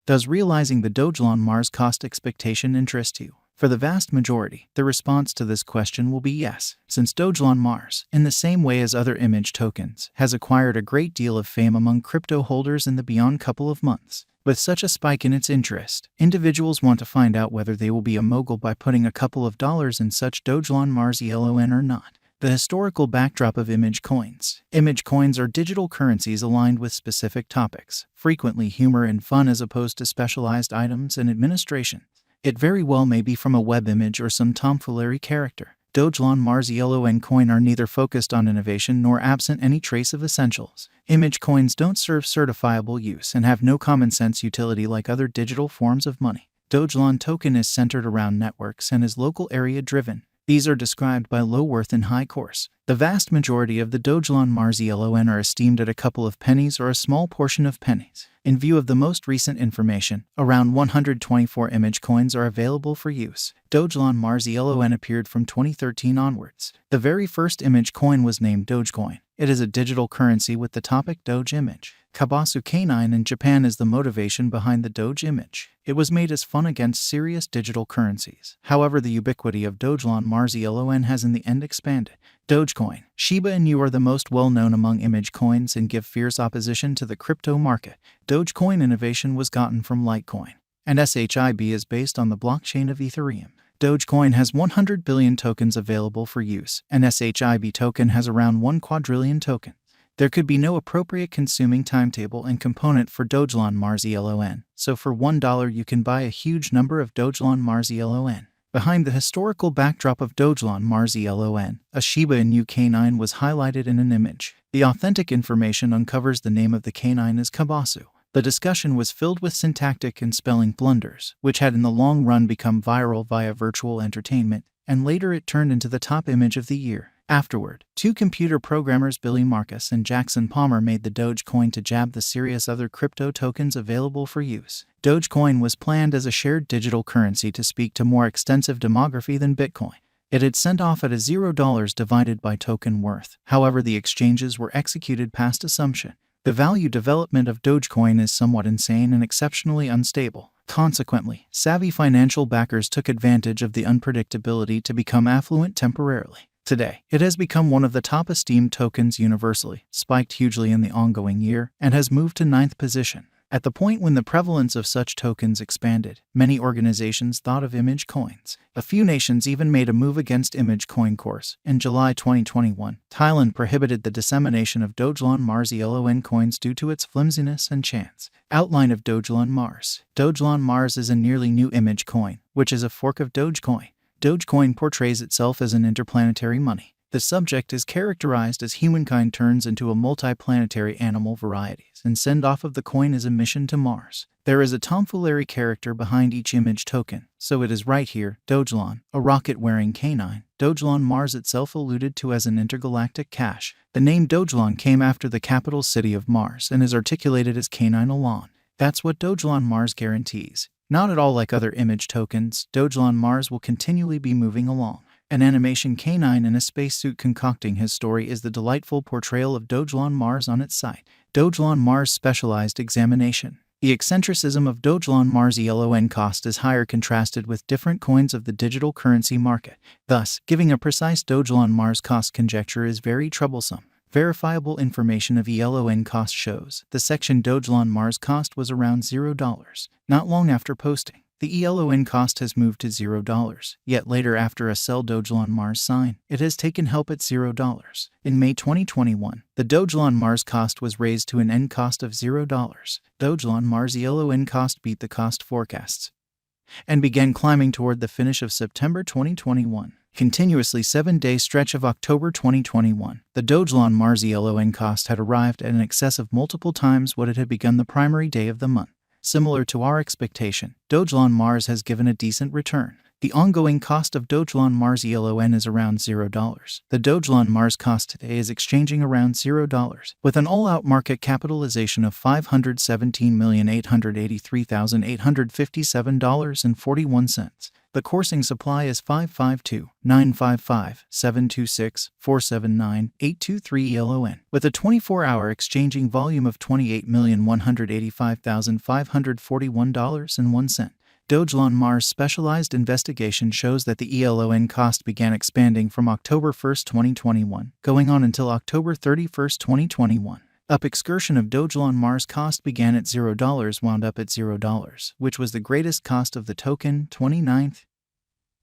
Does realizing the Dogelon Mars cost expectation interest you? For the vast majority, the response to this question will be yes, since Dogelon Mars, in the same way as other image tokens, has acquired a great deal of fame among crypto holders in the beyond couple of months. With such a spike in its interest, individuals want to find out whether they will be a mogul by putting a couple of dollars in such Dogelon Mars Elon or not. The historical backdrop of image coins. Image coins are digital currencies aligned with specific topics, frequently humor and fun as opposed to specialized items and administration. It very well may be from a web image or some tomfoolery character. Dogelon Mars Elon coin are neither focused on innovation nor absent any trace of essentials. Image coins don't serve certifiable use and have no common sense utility like other digital forms of money. Dogelon token is centered around networks and is local area driven. These are described by low worth and high course. The vast majority of the Dogelon Mars Elon are esteemed at a couple of pennies or a small portion of pennies. In view of the most recent information, around 124 image coins are available for use. Dogelon Mars Elon appeared from 2013 onwards. The very first image coin was named Dogecoin. It is a digital currency with the topic Doge image. Kabasu K9 in Japan is the motivation behind the Doge image. It was made as fun against serious digital currencies. However, the ubiquity of Dogelon Mars Elon has in the end expanded. Dogecoin, Shiba Inu are the most well-known among image coins and give fierce opposition to the crypto market. Dogecoin innovation was gotten from Litecoin, and SHIB is based on the blockchain of Ethereum. Dogecoin has 100 billion tokens available for use, and SHIB token has around 1 quadrillion tokens. There could be no appropriate consuming timetable and component for Dogelon Mars Elon, so for $1 you can buy a huge number of Dogelon Mars Elon. Behind the historical backdrop of Dogelon Mars Elon, a Shiba Inu K9 was highlighted in an image. The authentic information uncovers the name of the K9 as Kabasu. The discussion was filled with syntactic and spelling blunders, which had in the long run become viral via virtual entertainment, and later it turned into the top image of the year. Afterward, two computer programmers Billy Marcus and Jackson Palmer made the Dogecoin to jab the serious other crypto tokens available for use. Dogecoin was planned as a shared digital currency to speak to more extensive demography than Bitcoin. It had sent off at a $0 divided by token worth. However, the exchanges were executed past assumption. The value development of Dogecoin is somewhat insane and exceptionally unstable. Consequently, savvy financial backers took advantage of the unpredictability to become affluent temporarily. Today, it has become one of the top esteemed tokens universally, spiked hugely in the ongoing year, and has moved to 9th position. At the point when the prevalence of such tokens expanded, many organizations thought of image coins. A few nations even made a move against image coin course. In July 2021, Thailand prohibited the dissemination of Dogelon Mars Elon coins due to its flimsiness and chance. Outline of Dogelon Mars. Dogelon Mars is a nearly new image coin, which is a fork of Dogecoin. Dogecoin portrays itself as an interplanetary money. The subject is characterized as humankind turns into a multiplanetary animal varieties, and send-off of the coin is a mission to Mars. There is a tomfoolery character behind each image token, so it is right here, Dogelon, a rocket-wearing K9. Dogelon Mars itself alluded to as an intergalactic cache. The name Dogelon came after the capital city of Mars and is articulated as K9 Elon. That's what Dogelon Mars guarantees. Not at all like other image tokens, Dogelon Mars will continually be moving along. An animation K9 in a spacesuit concocting his story is the delightful portrayal of Dogelon Mars on its site. Dogelon Mars Specialized Examination. The eccentricism of Dogelon Mars Elon cost is higher contrasted with different coins of the digital currency market. Thus, giving a precise Dogelon Mars cost conjecture is very troublesome. Verifiable information of Elon cost shows the section Dogelon Mars cost was around $0. Not long after posting, the Elon cost has moved to $0, yet later after a sell Dogelon Mars sign, it has taken help at $0. In May 2021, the Dogelon Mars cost was raised to an end cost of $0. Dogelon Mars Elon cost beat the cost forecasts and began climbing toward the finish of September 2021. Continuously 7-day stretch of October 2021, the Dogelon Mars Elon cost had arrived at an excess of multiple times what it had begun the primary day of the month. Similar to our expectation, Dogelon Mars has given a decent return. The ongoing cost of Dogelon Mars Elon is around $0. The Dogelon Mars cost today is exchanging around $0, with an all-out market capitalization of $517,883,857.41. The coursing supply is 552-955-726-479-823 Elon, with a 24-hour exchanging volume of $28,185,541.01. Dogelon Mars specialized investigation shows that the ELON cost began expanding from October 1, 2021, going on until October 31, 2021. Up excursion of Dogelon Mars cost began at $0, wound up at $0, which was the greatest cost of the token. 29th,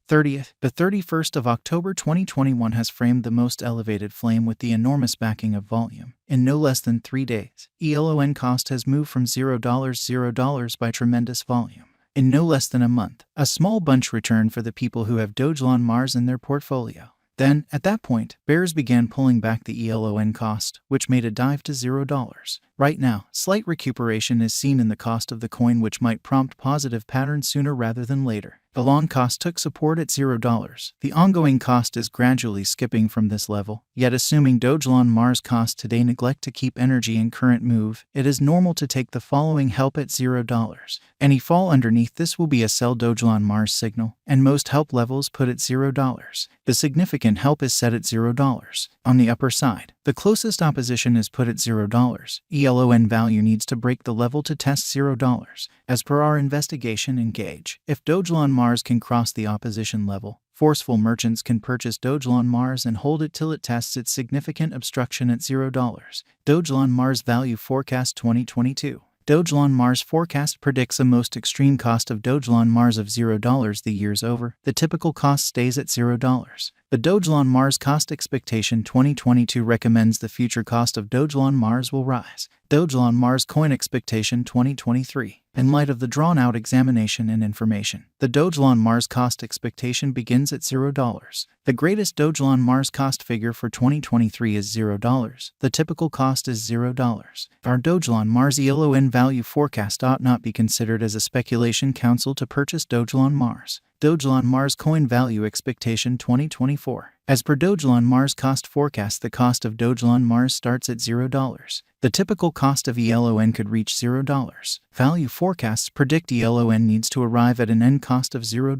30th, the 31st of October 2021 has framed the most elevated flame with the enormous backing of volume. In no less than 3 days, ELON cost has moved from $0 by tremendous volume. In no less than a month, a small bunch returned for the people who have Dogelon Mars in their portfolio. Then, at that point, bears began pulling back the ELON cost, which made a dive to $0. Right now, slight recuperation is seen in the cost of the coin, which might prompt positive patterns sooner rather than later. The long cost took support at $0. The ongoing cost is gradually skipping from this level, yet assuming Dogelon Mars cost today neglect to keep energy in current move, it is normal to take the following help at $0. Any fall underneath this will be a sell Dogelon Mars signal, and most help levels put at $0. The significant help is set at $0. On the upper side, the closest opposition is put at $0. ELON value needs to break the level to test $0. As per our investigation and gauge, if Dogelon Mars can cross the opposition level, forceful merchants can purchase Dogelon Mars and hold it till it tests its significant obstruction at $0. Dogelon Mars Value Forecast 2022. Dogelon Mars forecast predicts a most extreme cost of Dogelon Mars of $0 the year's over. The typical cost stays at $0. The Dogelon Mars cost expectation 2022 recommends the future cost of Dogelon Mars will rise. Dogelon Mars coin expectation 2023. In light of the drawn-out examination and information, the Dogelon Mars cost expectation begins at $0. The greatest Dogelon Mars cost figure for 2023 is $0. The typical cost is $0. Our Dogelon Mars ELON value forecast ought not be considered as a speculation counsel to purchase Dogelon Mars. Dogelon Mars coin value expectation 2024. As per Dogelon Mars cost forecast, the cost of Dogelon Mars starts at $0. The typical cost of ELON could reach $0. Value forecasts predict ELON needs to arrive at an end cost of $0.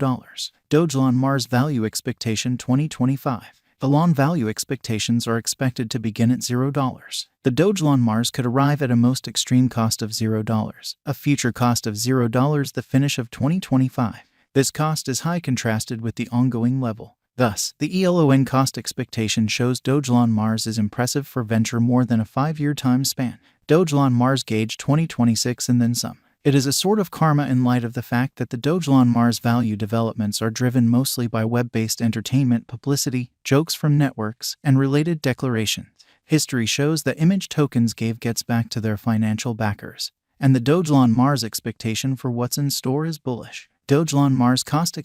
Dogelon Mars value expectation 2025. Elon value expectations are expected to begin at $0. The Dogelon Mars could arrive at a most extreme cost of $0, a future cost of $0 the finish of 2025. This cost is high contrasted with the ongoing level. Thus, the ELON cost expectation shows Dogelon Mars is impressive for venture more than a 5-year time span. Dogelon Mars gauge 2026 and then some. It is a sort of karma in light of the fact that the Dogelon Mars value developments are driven mostly by web-based entertainment, publicity, jokes from networks, and related declarations. History shows that image tokens gets back to their financial backers, and the Dogelon Mars expectation for what's in store is bullish. Dogelon Mars cost